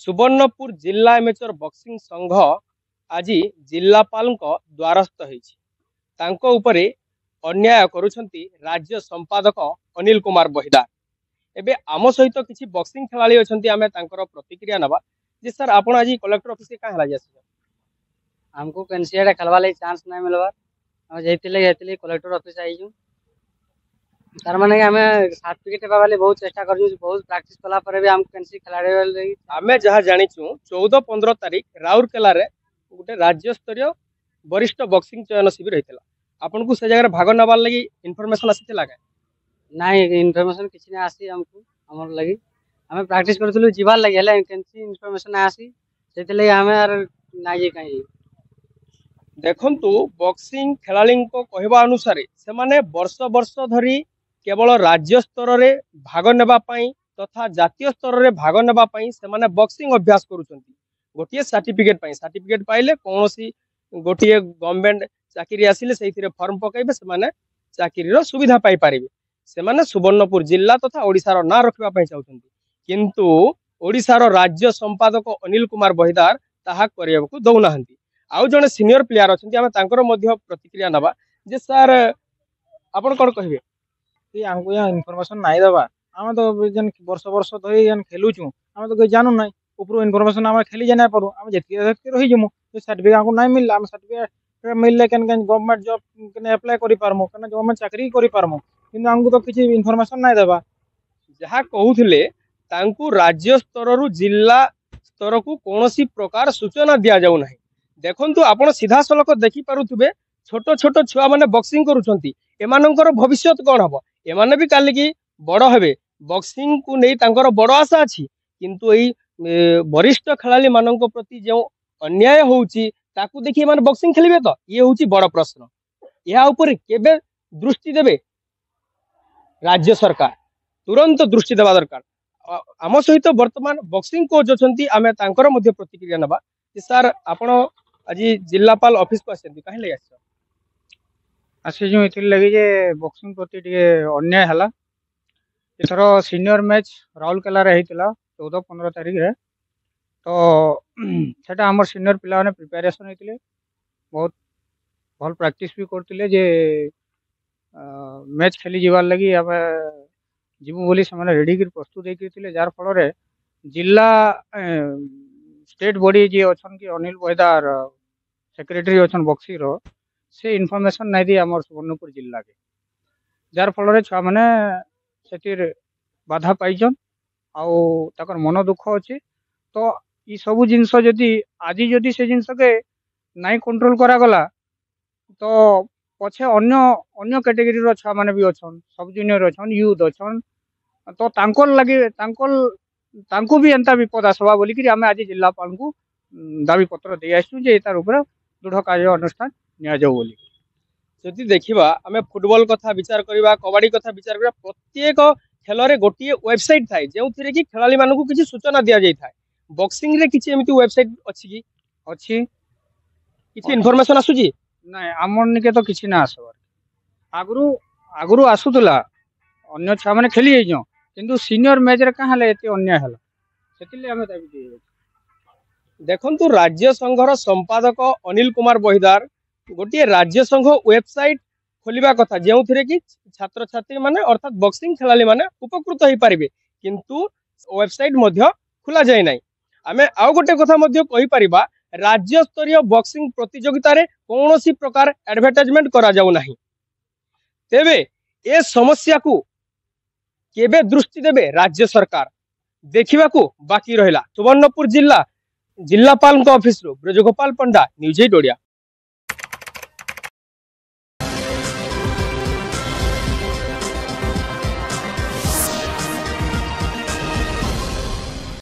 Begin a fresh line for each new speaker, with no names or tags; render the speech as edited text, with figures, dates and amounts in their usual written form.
सुवर्णपुर जिला amateur boxing संघ आज जिलापाल द्वारस्थ होती अन्याय करुछंती राज्य संपादक अनिल कुमार बहिदार। एबे आम सहित किसी बॉक्सिंग खेलाड़ी अछंती आमे तांकर प्रतिक्रिया नबा जे सर आपण आज कलेक्टर ऑफिस का हला जासी
हमको कैंसियाडा खेलवा ले चांस नहीं मिलवा हम जैतिले कलेक्टर ऑफिस आई छु तार माने हमें सर्टिफिकेट पावा ले बहुत चेष्टा कर बहुत प्रैक्टिस कला पर भी हम कैंसी खिलाड़ी वाले
आमे जहा जानि छु 14-15 तारिख राउरकेला रे गोटे राज्य स्तरीय वरिष्ठ बॉक्सिंग चयन शिविर होइतला आपन को से जगह भाग नबार लगी इनफॉरमेशन आसीथिला का
नहीं इनफॉरमेशन किछि ना आसी हमको हमर लगी हमें प्रैक्टिस करथुलु जीवार लगी हला कैंसी इनफॉरमेशन आसी सेतले हमें आर नाई काई
देखंतु बॉक्सिंग खेलाड़ी को कहवा अनुसार से माने वर्ष वर्ष धरी केवल राज्य स्तर रे भाग नेबा पई तथा जातीय स्तर रे भाग नेबा पई से माने बॉक्सिंग अभ्यास करूछंती गोटिए सर्टिफिकेट पाइले कोनोसी गोटिए गवर्नमेंट चाकरी आसिले सेहिथिरे फॉर्म पकाइबे से माने चाकरी रो सुविधा पाई पारिबे से माने सुवर्णपुर जिला तथा ओडिसा रो ना रखबा पई चाहउछंती किंतु ओडिसा रो राज्य संपादक अनिल कुमार बहिदार ताहा करियबकु दउनाहंती। आउ जने सीनियर प्लेयर अछंती आमे तांकर मध्य प्रतिक्रिया नबा जे सर आपण कोन कहिबे
कि हमको यहाँ इनफॉरमेशन नहीं दबा आम तो जन वर्ष वर्ष धरी जन खेलु छु आम तो कोई जानू नहीं ऊपर इनफॉरमेशन आम खेली जाना पारू आम जेति रही जमु सर्टिफिकेट हमको नहीं मिलला आम सर्टिफिकेट मिलले केन गवर्नमेंट जॉब केन अप्लाई करि पारमु केन गवर्नमेंट चाकरी करि पारमु किंतु हमको तो किछि इनफॉरमेशन नहीं दबा
जहा कहउथिले तांकू राज्य स्तर रु जिला स्तर को कोनोसी प्रकार सूचना दिया जाउ नहीं। देखंतु आपण सीधा सलक देखि पारुथबे छोट छोट छुआ माने बॉक्सिंग करूछंती एमानंकर भविष्य कोन हबो एमाने भी काली की बड़ हेबे बॉक्सिंग को नहीं तांकर बड़ आशा अछि किंतु एई वरिष्ठ खेलाड़ी मानक प्रति जो अन्याय होउची ताकू देखि माने बॉक्सिंग खेलिबे तो ये होउची बड़ प्रश्न या ऊपर केबे दृष्टि देबे राज्य सरकार तुरंत दृष्टि देवा दरकार। आम सहित वर्तमान बॉक्सिंग कोच अछंती आमे तांकर मध्य प्रतिक्रिया नबा कि सर आपण आज जिलापाल ऑफिस को आछंती काहे ले आछो
आसे जो इथिल लगी जे बॉक्सिंग प्रति टिके अन्याय हला एथरो सीनियर मैच राउरकेला रे हेतिला 14-15 तारिख रे तो सेटा हमर सीनियर पिला माने प्रिपरेशन हेतिले बहुत भल प्रैक्टिस भी करतिले जे मैच खेली जीवार लगी अब जीवु बोली से माने रेडी कर प्रस्तुत हे करतिले जार फल रे जिला स्टेट बॉडी जे अछन कि अनिल बहिदार सेक्रेटरी अछन बॉक्सिंग रो से इनफॉरमेशन नहीं दी आम सुवर्णपुर जिला के जार फल छुआ मैंने से बाधा पाइछन आकर मन दुख अच्छे तो ये सब जिनस जदि आज जदि से जिनस के नहीं कंट्रोल करागला तो पछे अन्य अन्य कैटेगरी रो छुआ मैंने भी अच्छन सब जूनियर अच्छन यूथ अच्छन तो तांकोल लगे तांको भी एंता विपद आसवा बोली कि आम आज जिलापाल को दाबी पत्र दे आसु जे तार ऊपर दृढ़ कार्य अनुष्ठान निया जाऊ बोली
जदि देखिबा आमे फुटबॉल कथा विचार करबा कबड्डी कथा विचार करबा प्रत्येक खेल रे गोटिए वेबसाइट थाए जेउथिरे कि खेलाड़ी मानकु किछि सूचना दिया जाय थाए बॉक्सिंग रे किछि एमिति वेबसाइट अछि कि
अछि
किछि इन्फॉर्मेशन आसुजी
नहीं आमर निके तो किछि ना आसबार आगुरु आगुरु आसुतला अन्य छा माने खेली जाइजो किंतु सीनियर मैच रे कहां ले एते अन्याय हला सेतिले हमें दाबी दे
देखंतु राज्य संघर संपादक अनिल कुमार बहिदार गोटे राज्य संघ वेबसाइट खोलिबा कथा जेउथिरे कि छात्र छात्री माने अर्थात बॉक्सिंग खेलाड़ी माने उपकृत होई पारिबे किंतु वेबसाइट मध्य खुला जाय नै। आमे आउ गोटे कथा मध्य कहि परिबा राज्य स्तरीय बॉक्सिंग प्रतियोगिता रे कोनोसी प्रकार एडवर्टाइजमेंट करा जाउ नाही तेबे ए समस्या को केबे दृष्टि देबे राज्य सरकार देखिबा को बाकी रहिला। सुवर्णपुर जिला जिलापाल ऑफिस रो ब्रजगोपाल पंडा न्यूज 8 ओडिया।